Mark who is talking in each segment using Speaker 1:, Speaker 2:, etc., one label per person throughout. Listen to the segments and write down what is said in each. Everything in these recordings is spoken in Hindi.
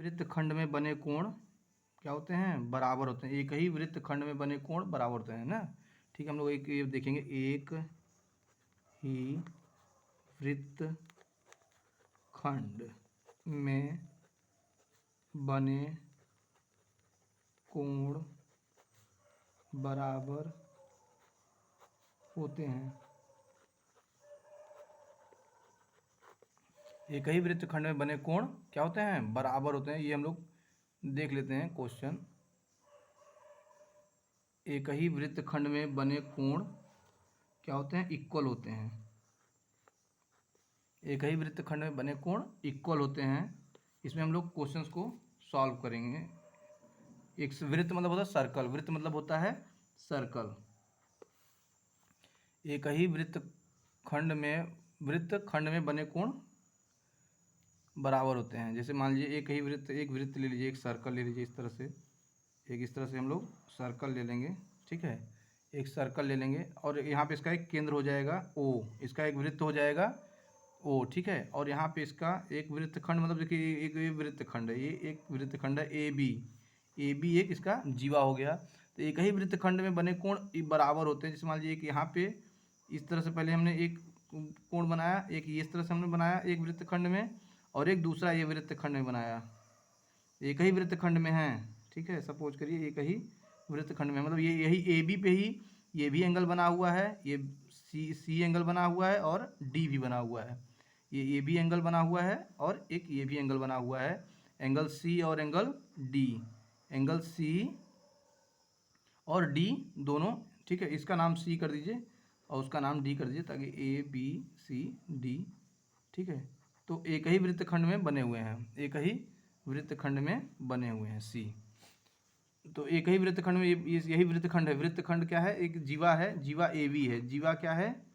Speaker 1: वृत्तखंड में बने कोण क्या होते हैं? बराबर होते हैं। एक ही वृत्तखंड में बने कोण बराबर होते हैं ना। ठीक है, हम लोग एक ये देखेंगे, एक ही वृत्तखंड में बने कोण बराबर होते हैं। एक ही वृत्तखंड में बने कोण क्या होते हैं? बराबर होते हैं। ये हम लोग देख लेते हैं क्वेश्चन। एक ही वृत्तखंड में बने कोण क्या होते हैं? इक्वल होते हैं। एक ही वृत्तखंड में बने कोण इक्वल होते हैं। इसमें हम लोग क्वेश्चंस को सॉल्व करेंगे। एक वृत्त मतलब होता है सर्कल, वृत्त मतलब होता है सर्कल। एक ही वृत्तखंड में बने कोण बराबर होते हैं। जैसे मान लीजिए एक वृत्त ले लीजिए, एक सर्कल ले लीजिए, इस तरह से हम लोग सर्कल ले लेंगे। ठीक है, एक सर्कल ले लेंगे और यहाँ पे इसका एक केंद्र हो जाएगा O, इसका एक वृत्त हो जाएगा O। ठीक है, और यहाँ पे इसका एक वृत्तखंड मतलब देखिए एक वृत्तखंड है, ये एक वृत्तखंड है AB एक इसका जीवा हो गया। तो एक ही वृत्तखंड में बने कोण बराबर होते हैं। जैसे मान लीजिए कि यहाँ पे इस तरह से पहले हमने एक कोण बनाया, एक इस तरह से हमने बनाया एक वृत्तखंड में, और एक दूसरा ये वृत्तखंड में बनाया। एक ही वृत्तखंड में है। ठीक है, सपोज करिए एक ही वृत्तखंड में, मतलब ये यही AB पे ही ये भी एंगल बना हुआ है, ये C एंगल बना हुआ है और D भी बना हुआ है। ये AB एंगल बना हुआ है और एक ये भी एंगल बना हुआ है, एंगल C और एंगल D, एंगल C और D दोनों। ठीक है, इसका नाम C कर दीजिए और उसका नाम D कर दीजिए, ताकि ABCD। ठीक है, तो एक ही वृत्तखंड में बने हुए हैं, एक ही वृत्तखंड में बने हुए हैं C। तो एक ही वृत्तखंड में यही वृत्तखंड है। वृत्तखंड क्या है? एक जीवा है, जीवा AB है। जीवा क्या है?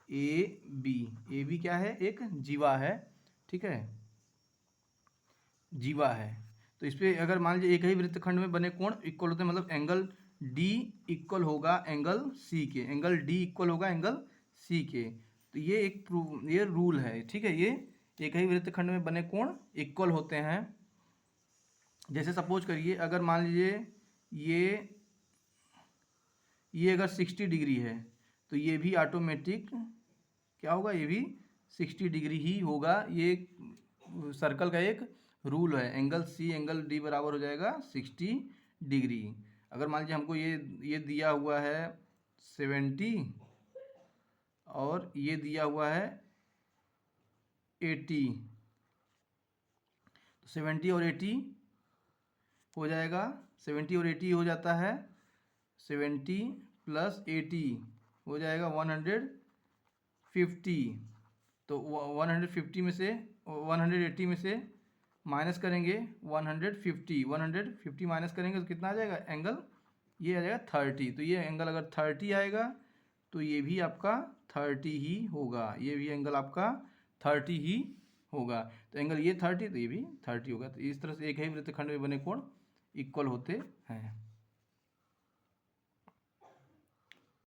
Speaker 1: AB क्या है? एक जीवा है। ठीक है, जीवा है। तो इस पर अगर मान लीजिए एक ही वृत्तखंड में बने कोण इक्वल होते हैं, मतलब एंगल D इक्वल होगा एंगल C के, एंगल D इक्वल होगा एंगल C के। तो ये रूल है। ठीक है, ये एक ही वृत्तखंड में बने कोण इक्वल होते हैं। जैसे सपोज करिए अगर मान लीजिए ये अगर 60 डिग्री है तो ये भी ऑटोमेटिक क्या होगा? ये भी 60 डिग्री ही होगा। ये सर्कल का एक रूल है, एंगल C एंगल D बराबर हो जाएगा 60 डिग्री। अगर मान लीजिए हमको ये दिया हुआ है 70 और ये दिया हुआ है 80, तो 70 और 80 हो जाएगा, 70 और 80 हो जाता है, 70 + 80 हो जाएगा 150। तो 150 में से 180 में से माइनस करेंगे 150 माइनस करेंगे तो कितना आ जाएगा? एंगल ये आ जाएगा 30। तो ये एंगल अगर 30 आएगा तो ये भी आपका 30 ही होगा, ये भी एंगल आपका 30 ही होगा। तो एंगल ये 30 तो ये भी 30 होगा। तो इस तरह से एक ही वृत्तखंड में बने कोण इक्वल होते हैं।